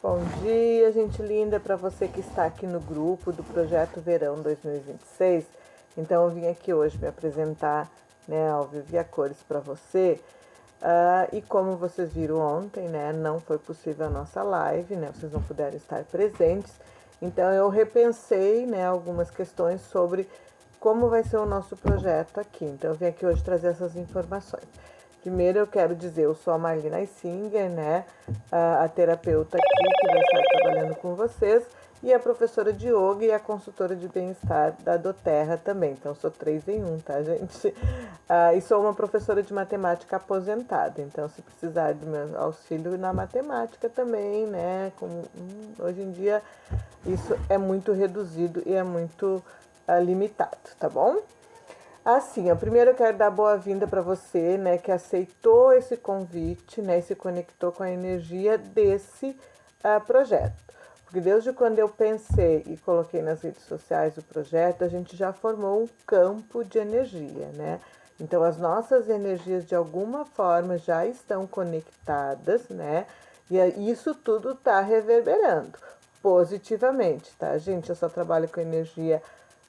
Bom dia, gente linda, para você que está aqui no grupo do Projeto Verão 2026. Então, eu vim aqui hoje me apresentar, né, ao vivo e a cores para você. E como vocês viram ontem, né, não foi possível a nossa live, né, vocês não puderam estar presentes. Então, eu repensei, né, algumas questões sobre como vai ser o nosso projeto aqui. Então, eu vim aqui hoje trazer essas informações. Primeiro eu quero dizer, eu sou a Marlina Singer, né, a terapeuta aqui que vai estar trabalhando com vocês, e a professora de yoga e a consultora de bem-estar da doTERRA também. Então, sou 3 em 1, tá, gente? E sou uma professora de matemática aposentada. Então, se precisar do meu auxílio na matemática também, né, hoje em dia isso é muito reduzido e é muito limitado, tá bom? Assim, primeiro eu quero dar boa-vinda para você, né, que aceitou esse convite, né, e se conectou com a energia desse projeto. Porque desde quando eu pensei e coloquei nas redes sociais o projeto, a gente já formou um campo de energia, né? Então, as nossas energias, de alguma forma, já estão conectadas, né? E isso tudo está reverberando positivamente, tá, gente? Eu só trabalho com energia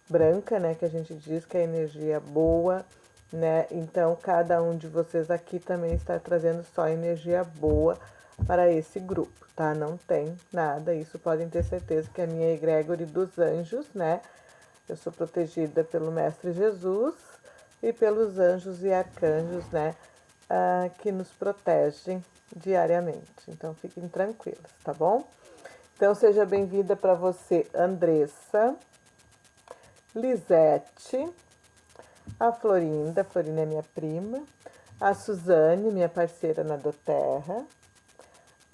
branca, né, que a gente diz que é energia boa, né? Então, cada um de vocês aqui também está trazendo só energia boa para esse grupo, tá? Não tem nada, isso podem ter certeza que é a minha egregore dos anjos, né? Eu sou protegida pelo Mestre Jesus e pelos anjos e arcanjos, né, que nos protegem diariamente. Então, fiquem tranquilas, tá bom? Então, seja bem-vinda para você, Andressa, Lisete, a Florinda é minha prima, a Suzane, minha parceira na doTERRA,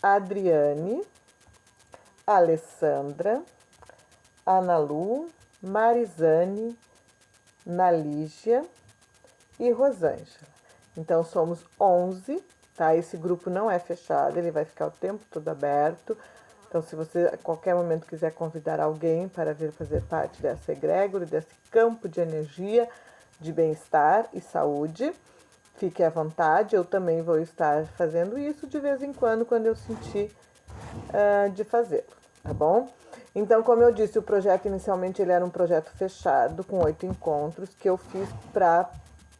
a Adriane, a Alessandra, a Ana Lu, Marizane, Nalígia e Rosângela. Então, somos 11, tá? Esse grupo não é fechado, ele vai ficar o tempo todo aberto. Então, se você a qualquer momento quiser convidar alguém para vir fazer parte dessa egrégora, desse campo de energia, de bem-estar e saúde, fique à vontade. Eu também vou estar fazendo isso de vez em quando eu sentir de fazê-lo, tá bom? Então, como eu disse, o projeto inicialmente ele era um projeto fechado, com 8 encontros, que eu fiz para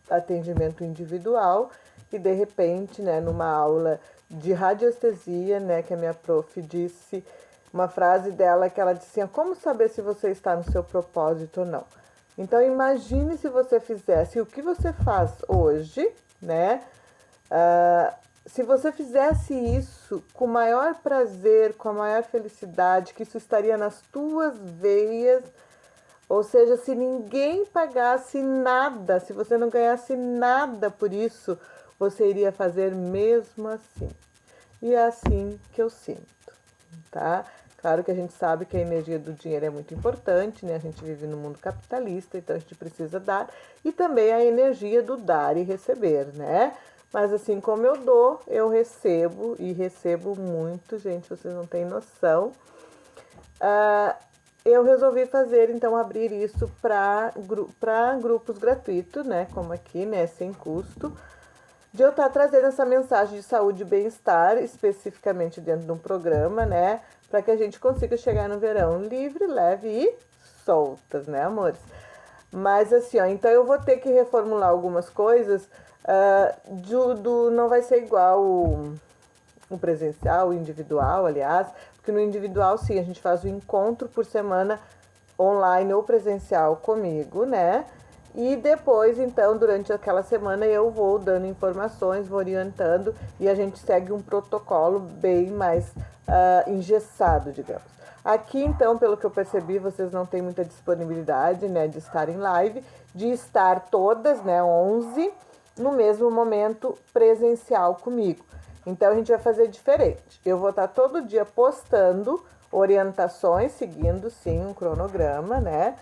atendimento individual, e de repente, né, numa aula de radiestesia, né, que a minha prof disse, uma frase dela que ela disse assim, como saber se você está no seu propósito ou não? Então, imagine se você fizesse o que você faz hoje, né, se você fizesse isso com o maior prazer, com a maior felicidade, que isso estaria nas tuas veias, ou seja, se ninguém pagasse nada, se você não ganhasse nada por isso, você iria fazer mesmo assim. E é assim que eu sinto, tá? Claro que a gente sabe que a energia do dinheiro é muito importante, né? A gente vive no mundo capitalista, então a gente precisa dar. E também a energia do dar e receber, né? Mas assim como eu dou, eu recebo, e recebo muito, gente, vocês não têm noção. Eu resolvi fazer, então, abrir isso para grupos gratuitos, né? Como aqui, né? Sem custo. De eu estar trazendo essa mensagem de saúde e bem-estar, especificamente dentro de um programa, né? Para que a gente consiga chegar no verão livre, leve e soltas, né, amores? Mas assim, então eu vou ter que reformular algumas coisas. Não vai ser igual o presencial, o individual, aliás, porque no individual, sim, a gente faz um encontro por semana online ou presencial comigo, né? E depois, então, durante aquela semana eu vou dando informações, vou orientando, e a gente segue um protocolo bem mais engessado, digamos. Aqui, então, pelo que eu percebi, vocês não têm muita disponibilidade, né, de estar em live, de estar todas, né, 11, no mesmo momento presencial comigo. Então, a gente vai fazer diferente. Eu vou estar todo dia postando orientações, seguindo, sim, um cronograma, né,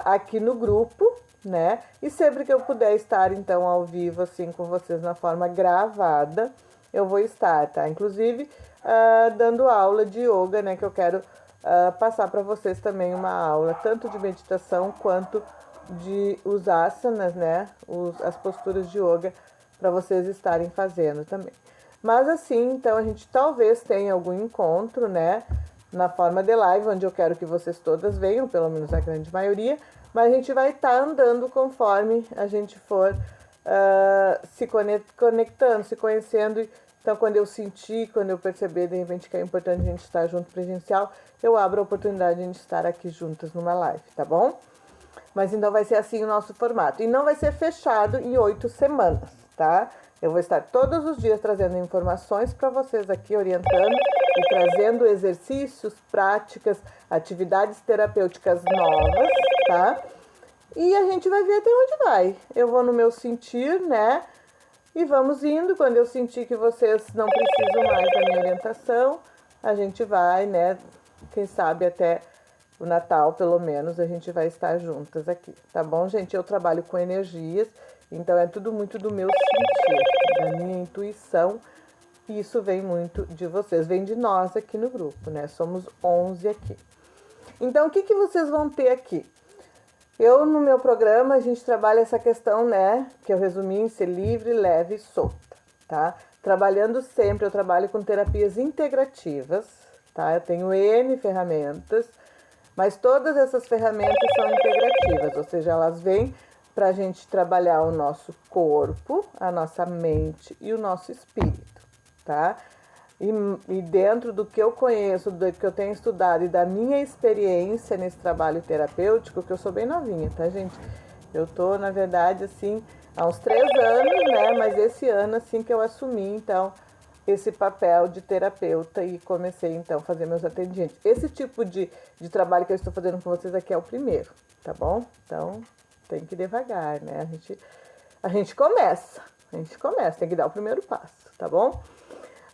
aqui no grupo, né? E sempre que eu puder estar, então, ao vivo, assim, com vocês na forma gravada, eu vou estar, tá? Inclusive, dando aula de yoga, né? Que eu quero passar para vocês também uma aula, tanto de meditação quanto de os asanas, né? As posturas de yoga, para vocês estarem fazendo também. Mas assim, então a gente talvez tenha algum encontro, né, na forma de live, onde eu quero que vocês todas venham, pelo menos a grande maioria, mas a gente vai estar andando conforme a gente for se conectando, se conhecendo. Então, quando eu sentir, quando eu perceber, de repente, que é importante a gente estar junto presencial, eu abro a oportunidade de a gente estar aqui juntas numa live, tá bom? Mas então vai ser assim o nosso formato. E não vai ser fechado em 8 semanas, tá? Eu vou estar todos os dias trazendo informações para vocês aqui, orientando e trazendo exercícios, práticas, atividades terapêuticas novas, tá? E a gente vai ver até onde vai. Eu vou no meu sentir, né? E vamos indo. Quando eu sentir que vocês não precisam mais da minha orientação, a gente vai, né? Quem sabe até o Natal, pelo menos, a gente vai estar juntas aqui, tá bom, gente? Eu trabalho com energias, então é tudo muito do meu sentir, da minha intuição, e isso vem muito de vocês, vem de nós aqui no grupo, né? Somos 11 aqui. Então, o que vocês vão ter aqui? Eu, no meu programa, a gente trabalha essa questão, né, que eu resumi em ser livre, leve e solta, tá? Trabalhando sempre, eu trabalho com terapias integrativas, tá? Eu tenho N ferramentas, mas todas essas ferramentas são integrativas, ou seja, elas vêm para a gente trabalhar o nosso corpo, a nossa mente e o nosso espírito, tá? E dentro do que eu conheço, do que eu tenho estudado e da minha experiência nesse trabalho terapêutico, que eu sou bem novinha, tá, gente? Eu tô, na verdade, assim, há uns 3 anos, né? Mas esse ano, assim, que eu assumi, então, esse papel de terapeuta e comecei, então, a fazer meus atendimentos. Esse tipo de trabalho que eu estou fazendo com vocês aqui é o primeiro, tá bom? Então, tem que ir devagar, né? A gente começa, tem que dar o primeiro passo, tá bom?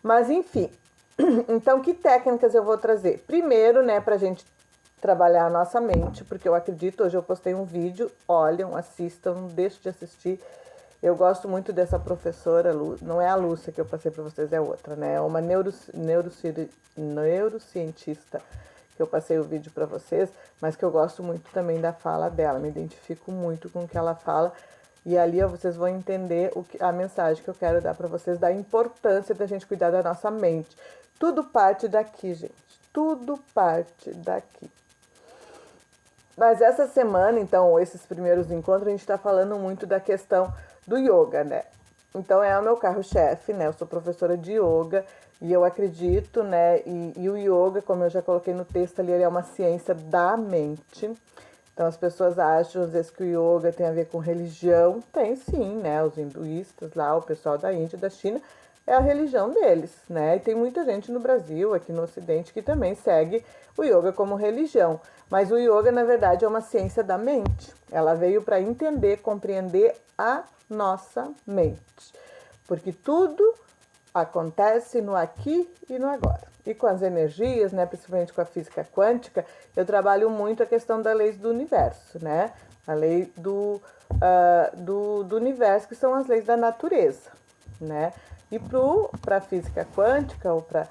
Mas, enfim, então, que técnicas eu vou trazer? Primeiro, né, pra gente trabalhar a nossa mente, porque eu acredito, hoje eu postei um vídeo, olham, assistam, não deixem de assistir. Eu gosto muito dessa professora, não é a Lúcia que eu passei para vocês, é outra, né? É uma neurocientista que eu passei o vídeo para vocês, mas que eu gosto muito também da fala dela, me identifico muito com o que ela fala. E ali vocês vão entender a mensagem que eu quero dar para vocês, da importância da gente cuidar da nossa mente. Tudo parte daqui, gente. Tudo parte daqui. Mas essa semana, então, esses primeiros encontros, a gente está falando muito da questão do yoga, né? Então, é o meu carro-chefe, né? Eu sou professora de yoga e eu acredito, né? E o yoga, como eu já coloquei no texto ali, ele é uma ciência da mente. Então, as pessoas acham, às vezes, que o yoga tem a ver com religião. Tem sim, né? Os hinduístas lá, o pessoal da Índia e da China, é a religião deles, né? E tem muita gente no Brasil, aqui no Ocidente, que também segue o yoga como religião. Mas o yoga, na verdade, é uma ciência da mente. Ela veio para entender, compreender a nossa mente. Porque tudo acontece no aqui e no agora. E com as energias, né, principalmente com a física quântica, eu trabalho muito a questão das leis do universo, né? A lei do universo, que são as leis da natureza, né? E para a física quântica, ou para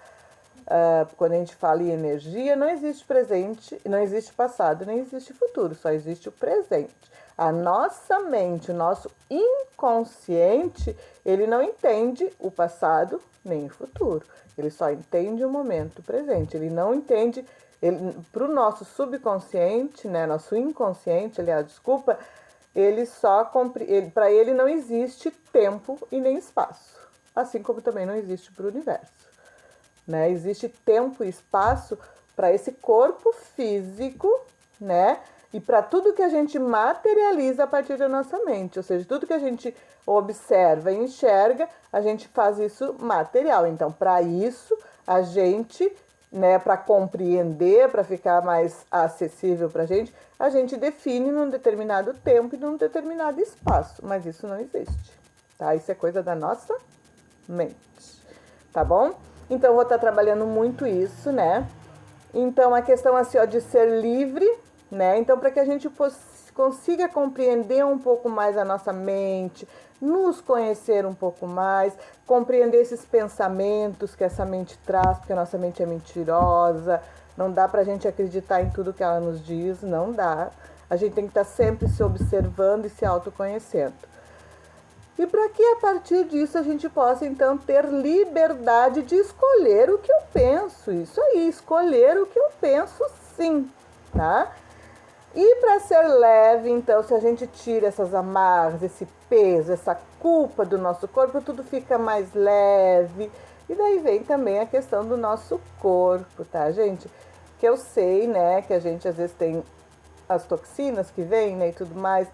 quando a gente fala em energia, não existe presente, não existe passado, nem existe futuro, só existe o presente. A nossa mente, o nosso inconsciente, ele não entende o passado nem o futuro. Ele só entende o momento presente. Ele não entende, para o nosso subconsciente, né, nosso inconsciente, aliás, desculpa, ele só para ele não existe tempo e nem espaço. Assim como também não existe para o universo, né? Existe tempo e espaço para esse corpo físico, né? E para tudo que a gente materializa a partir da nossa mente, ou seja, tudo que a gente observa e enxerga, a gente faz isso material. Então, para isso, a gente, né, para compreender, para ficar mais acessível para a gente define num determinado tempo e num determinado espaço, mas isso não existe, tá? Isso é coisa da nossa mente, tá bom? Então, eu vou estar trabalhando muito isso, né? Então, a questão assim, ó, de ser livre, né? Então, para que a gente consiga compreender um pouco mais a nossa mente, nos conhecer um pouco mais, compreender esses pensamentos que essa mente traz, porque a nossa mente é mentirosa, não dá pra gente acreditar em tudo que ela nos diz, não dá. A gente tem que estar sempre se observando e se autoconhecendo. e para que a partir disso a gente possa então ter liberdade de escolher o que eu penso. Isso aí, escolher o que eu penso, sim, tá? E para ser leve, então, se a gente tira essas amarras, esse peso, essa culpa do nosso corpo, tudo fica mais leve. E daí vem também a questão do nosso corpo, tá, gente? Que eu sei, né, que a gente às vezes tem as toxinas que vêm, né, e tudo mais,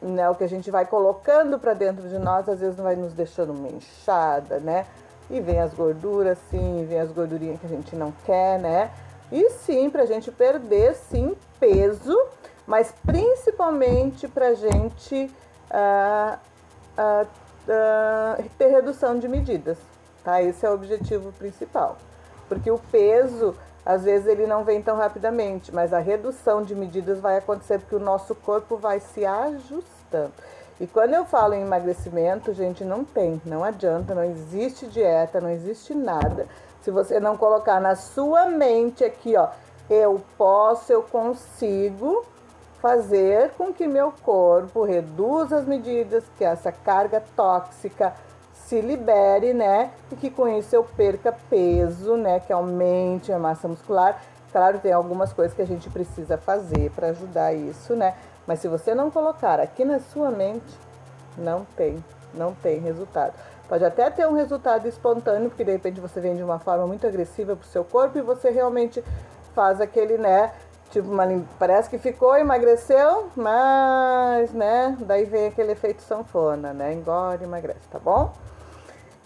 né, o que a gente vai colocando para dentro de nós, às vezes não vai nos deixando uma inchada, né? E vem as gorduras, sim, vem as gordurinhas que a gente não quer, né? E sim, pra gente perder, sim, peso, mas principalmente pra gente ter redução de medidas, tá? Esse é o objetivo principal. Porque o peso, às vezes, ele não vem tão rapidamente, mas a redução de medidas vai acontecer porque o nosso corpo vai se ajustando. E quando eu falo em emagrecimento, gente, não adianta, não existe dieta, não existe nada. Se você não colocar na sua mente aqui, ó, eu posso, eu consigo fazer com que meu corpo reduza as medidas, que essa carga tóxica se libere, né? E que com isso eu perca peso, né? Que aumente a massa muscular. Claro, tem algumas coisas que a gente precisa fazer para ajudar isso, né? Mas se você não colocar aqui na sua mente, não tem resultado. Pode até ter um resultado espontâneo, porque de repente você vem de uma forma muito agressiva pro seu corpo e você realmente faz aquele, né? Tipo, parece que ficou, emagreceu, mas, né? Daí vem aquele efeito sanfona, né? Engorda e emagrece, tá bom?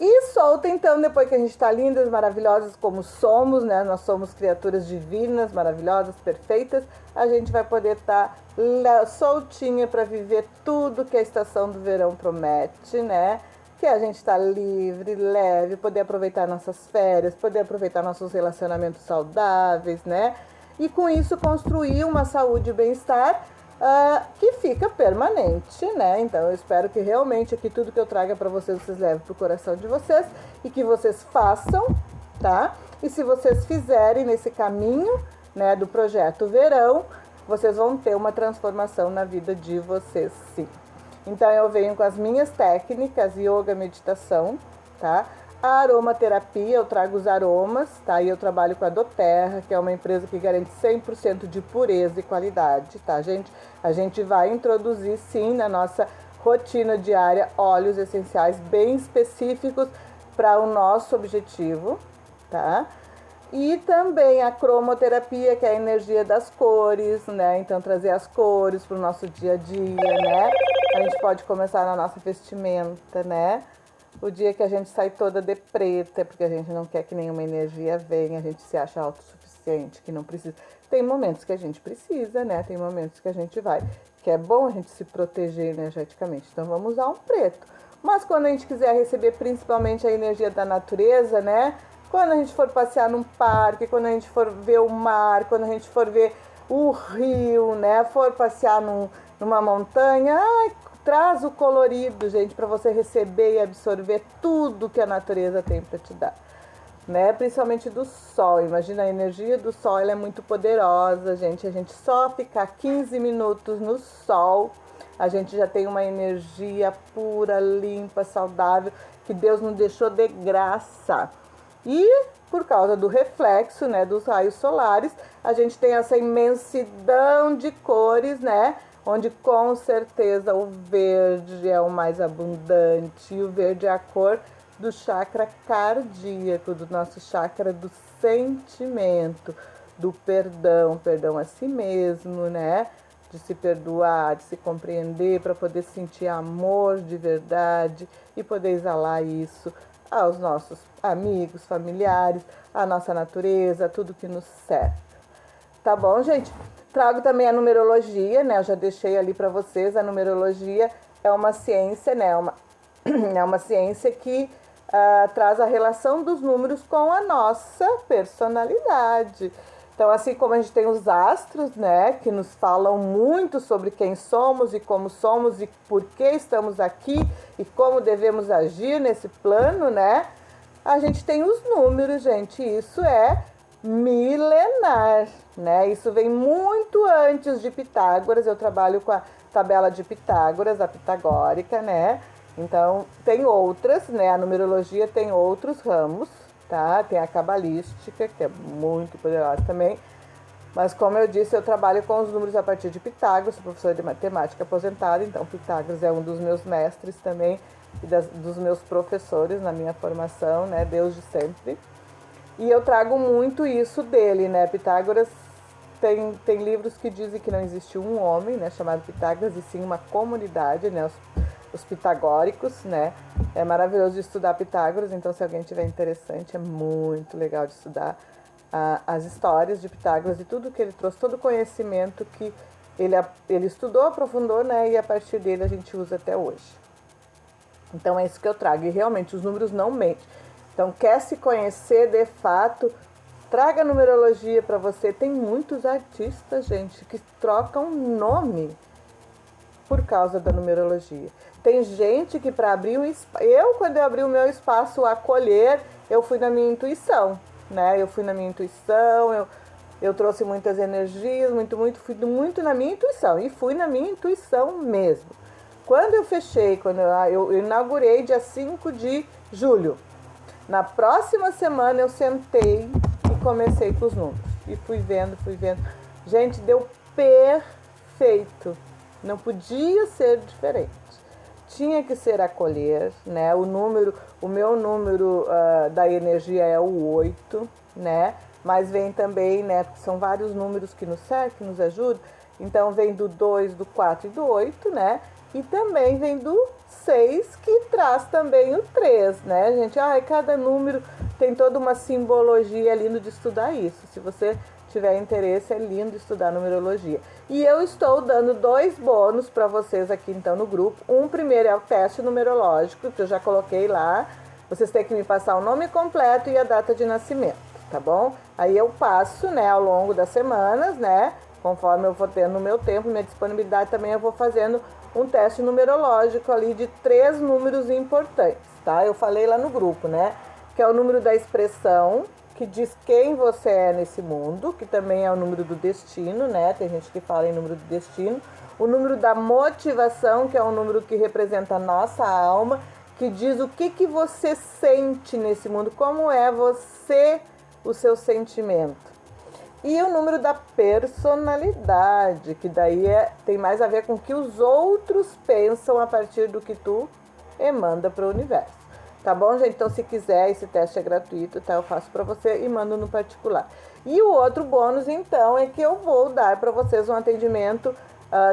E solta, então, depois que a gente tá lindas, maravilhosas como somos, né? Nós somos criaturas divinas, maravilhosas, perfeitas. A gente vai poder estar soltinha para viver tudo que a estação do verão promete, né? Que a gente tá livre, leve, poder aproveitar nossas férias, poder aproveitar nossos relacionamentos saudáveis, né? E com isso construir uma saúde e bem-estar que fica permanente, né? Então eu espero que realmente aqui tudo que eu traga para vocês levem pro coração de vocês e que vocês façam, tá? E se vocês fizerem nesse caminho, né, do projeto Verão, vocês vão ter uma transformação na vida de vocês, sim. Então eu venho com as minhas técnicas, yoga, meditação, tá? A aromaterapia, eu trago os aromas, tá? E eu trabalho com a doTERRA, que é uma empresa que garante 100% de pureza e qualidade, tá, gente? A gente vai introduzir, sim, na nossa rotina diária, óleos essenciais bem específicos para o nosso objetivo, tá? E também a cromoterapia, que é a energia das cores, né? Então, trazer as cores para o nosso dia a dia, né? A gente pode começar na nossa vestimenta, né? O dia que a gente sai toda de preta, porque a gente não quer que nenhuma energia venha, a gente se acha autossuficiente, que não precisa. Tem momentos que a gente precisa, né? Tem momentos que a gente vai, que é bom a gente se proteger energeticamente. Então vamos usar um preto. Mas quando a gente quiser receber principalmente a energia da natureza, né? Quando a gente for passear num parque, quando a gente for ver o mar, quando a gente for ver o rio, né? For passear numa montanha, traz o colorido, gente, para você receber e absorver tudo que a natureza tem para te dar, né? Principalmente do sol. Imagina, a energia do sol, ela é muito poderosa, gente. A gente só ficar 15 minutos no sol, a gente já tem uma energia pura, limpa, saudável, que Deus nos deixou de graça. E por causa do reflexo, né, dos raios solares, a gente tem essa imensidão de cores, né? Onde com certeza o verde é o mais abundante, e o verde é a cor do chakra cardíaco, do nosso chakra do sentimento, do perdão a si mesmo, né? De se perdoar, de se compreender, para poder sentir amor de verdade e poder exalar isso aos nossos amigos, familiares, à nossa natureza, tudo que nos cerca. Tá bom, gente? Trago também a numerologia, né? Eu já deixei ali para vocês. A numerologia é uma ciência, né? É uma ciência que traz a relação dos números com a nossa personalidade. Então, assim como a gente tem os astros, né? Que nos falam muito sobre quem somos e por que estamos aqui e como devemos agir nesse plano, né? A gente tem os números, gente. Isso é milenar, né? Isso vem muito antes de Pitágoras. Eu trabalho com a tabela de Pitágoras, a pitagórica, né? Então, tem outras, né? A numerologia tem outros ramos, tá? Tem a cabalística, que é muito poderosa também. Mas, como eu disse, eu trabalho com os números a partir de Pitágoras, sou professora de matemática aposentada, então Pitágoras é um dos meus mestres também e dos meus professores na minha formação, né? Deus de sempre. E eu trago muito isso dele, né? Pitágoras tem livros que dizem que não existe um homem, né, chamado Pitágoras, e sim uma comunidade, né? Os pitagóricos, né? É maravilhoso de estudar Pitágoras, então se alguém tiver interessante, é muito legal de estudar as histórias de Pitágoras e tudo que ele trouxe, todo o conhecimento que ele estudou, aprofundou, né? E a partir dele a gente usa até hoje. Então é isso que eu trago, e realmente os números não mentem. Então, quer se conhecer de fato, traga a numerologia para você. Tem muitos artistas, gente, que trocam nome por causa da numerologia. Tem gente que para abrir um espaço... quando eu abri o meu espaço Acolher, eu fui na minha intuição, né? Eu fui na minha intuição, eu trouxe muitas energias, fui muito na minha intuição. E fui na minha intuição mesmo. Quando eu fechei, quando eu inaugurei dia 5 de julho, na próxima semana eu sentei e comecei com os números. E fui vendo. Gente, deu perfeito. Não podia ser diferente. Tinha que ser Acolher, né? O meu número da energia é o 8, né? Mas vem também, né? São vários números que nos cercam, que nos ajudam. Então vem do 2, do 4 e do 8, né? E também vem do 6, que traz também o 3, né, gente? Cada número tem toda uma simbologia, é lindo de estudar isso. Se você tiver interesse, é lindo estudar numerologia. E eu estou dando 2 bônus para vocês aqui, então, no grupo. Primeiro é o teste numerológico, que eu já coloquei lá. Vocês têm que me passar o nome completo e a data de nascimento, tá bom? Aí eu passo, né, ao longo das semanas, né, conforme eu vou tendo o meu tempo, minha disponibilidade também, eu vou fazendo um teste numerológico ali de 3 números importantes, tá? Eu falei lá no grupo, né? Que é o número da expressão, que diz quem você é nesse mundo, que também é o número do destino, né? Tem gente que fala em número do destino. O número da motivação, que é um número que representa a nossa alma, que diz o que você sente nesse mundo, como é você, o seu sentimento. E o número da personalidade, que daí tem mais a ver com o que os outros pensam a partir do que tu emanda para o universo. Tá bom, gente? Então, se quiser, esse teste é gratuito, tá? Eu faço para você e mando no particular. E o outro bônus, então, é que eu vou dar para vocês um atendimento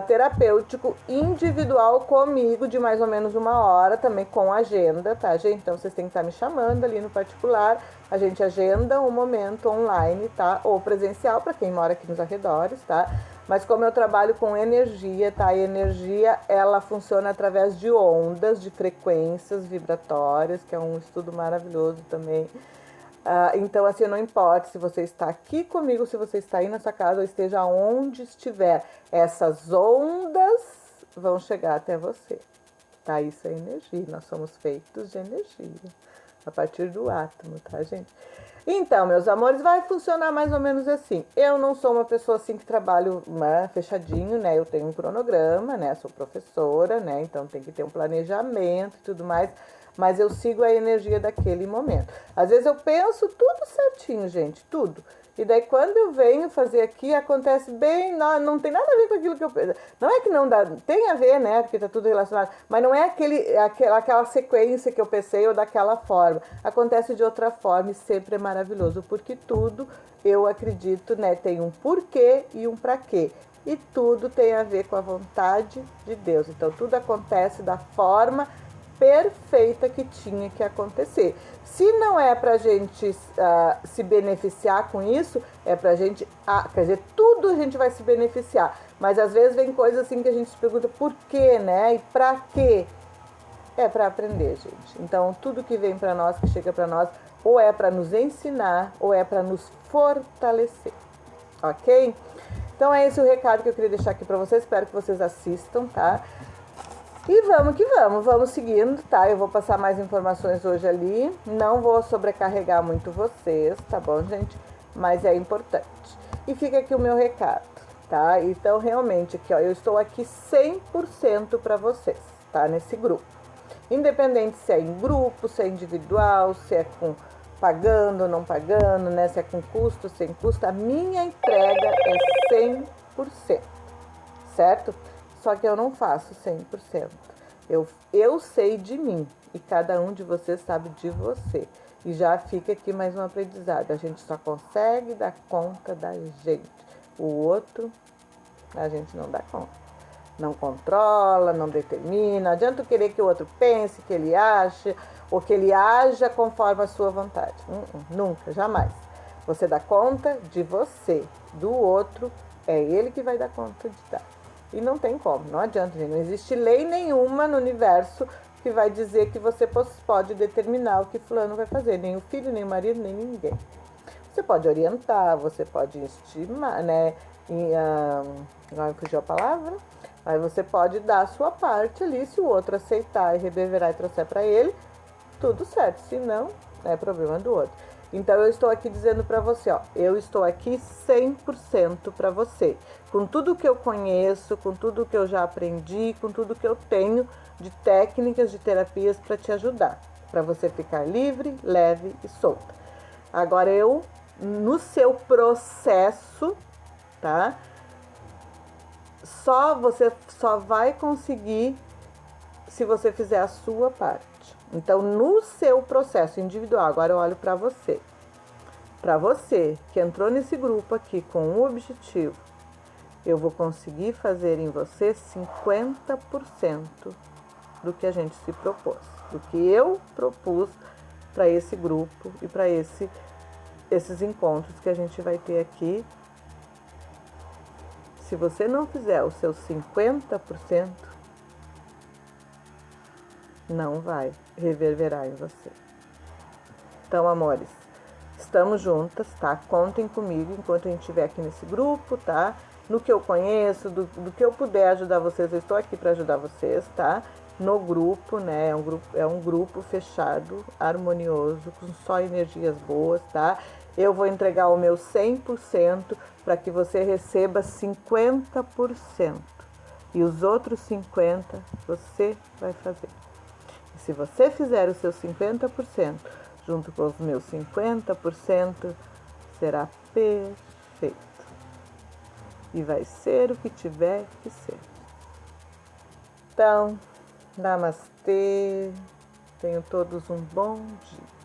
terapêutico individual comigo de mais ou menos 1 hora, também com agenda, tá, gente? Então vocês têm que estar me chamando ali no particular, a gente agenda um momento online, tá? Ou presencial para quem mora aqui nos arredores, tá? Mas como eu trabalho com energia, tá? A energia, ela funciona através de ondas, de frequências vibratórias, que é um estudo maravilhoso também. Então, assim, não importa se você está aqui comigo, se você está aí na sua casa ou esteja onde estiver, essas ondas vão chegar até você, tá? Isso é energia, nós somos feitos de energia, a partir do átomo, tá, gente? Então, meus amores, vai funcionar mais ou menos assim. Eu não sou uma pessoa assim que trabalho fechadinho, né? Eu tenho um cronograma, né? Sou professora, né? Então tem que ter um planejamento e tudo mais. Mas eu sigo a energia daquele momento. Às vezes eu penso tudo certinho, gente, tudo. E daí quando eu venho fazer aqui, acontece bem, não tem nada a ver com aquilo que eu penso. Não é que não dá, tem a ver, né, porque tá tudo relacionado, mas não é aquela sequência que eu pensei ou daquela forma. Acontece de outra forma e sempre é maravilhoso, porque tudo, eu acredito, né, tem um porquê e um pra quê. E tudo tem a ver com a vontade de Deus. Então tudo acontece da forma perfeita que tinha que acontecer. Se não é pra gente se beneficiar com isso, é pra gente, quer dizer, tudo a gente vai se beneficiar, mas às vezes vem coisas assim que a gente se pergunta por quê, né? E pra quê? É pra aprender, gente. Então, tudo que vem pra nós, que chega pra nós, ou é pra nos ensinar, ou é pra nos fortalecer, ok? Então, é esse o recado que eu queria deixar aqui pra vocês, espero que vocês assistam, tá? E vamos que vamos seguindo, tá? Eu vou passar mais informações hoje ali, não vou sobrecarregar muito vocês, tá bom, gente? Mas é importante. E fica aqui o meu recado, tá? Então, realmente, aqui, ó, eu estou aqui 100% para vocês, tá? Nesse grupo. Independente se é em grupo, se é individual, se é com pagando ou não pagando, né? Se é com custo, sem custo, a minha entrega é 100%, certo? Só que eu não faço 100%. Eu sei de mim e cada um de vocês sabe de você. E já fica aqui mais um aprendizado. A gente só consegue dar conta da gente. O outro, a gente não dá conta. Não controla, não determina. Não adianta querer que o outro pense, que ele ache, ou que ele haja conforme a sua vontade. Nunca, jamais. Você dá conta de você. Do outro, é ele que vai dar conta de dar. E não tem como, não adianta, gente. Não existe lei nenhuma no universo que vai dizer que você pode determinar o que fulano vai fazer. Nem o filho, nem o marido, nem ninguém. Você pode orientar, você pode estimar, né? Agora fugiu a palavra. Aí você pode dar a sua parte ali, se o outro aceitar e reverberar e trouxer para ele, tudo certo. Se não, é problema do outro. Então eu estou aqui dizendo para você, ó, eu estou aqui 100% para você. Com tudo que eu conheço, com tudo que eu já aprendi, com tudo que eu tenho de técnicas, de terapias para te ajudar. Para você ficar livre, leve e solta. Agora eu, no seu processo, tá? Você só vai conseguir se você fizer a sua parte. Então, no seu processo individual, agora eu olho para você. Para você que entrou nesse grupo aqui com um objetivo, eu vou conseguir fazer em você 50% do que a gente se propôs, do que eu propus para esse grupo e para esses encontros que a gente vai ter aqui. Se você não fizer os seus 50%, não vai reverberar em você. Então, amores, estamos juntas, tá? Contem comigo enquanto a gente estiver aqui nesse grupo, tá? No que eu conheço, do que eu puder ajudar vocês, eu estou aqui para ajudar vocês, tá? No grupo, né? É um grupo fechado, harmonioso, com só energias boas, tá? Eu vou entregar o meu 100% para que você receba 50%. E os outros 50% você vai fazer. E se você fizer os seus 50% junto com os meus 50%, será perfeito. E vai ser o que tiver que ser. Então, namastê. Tenham todos um bom dia.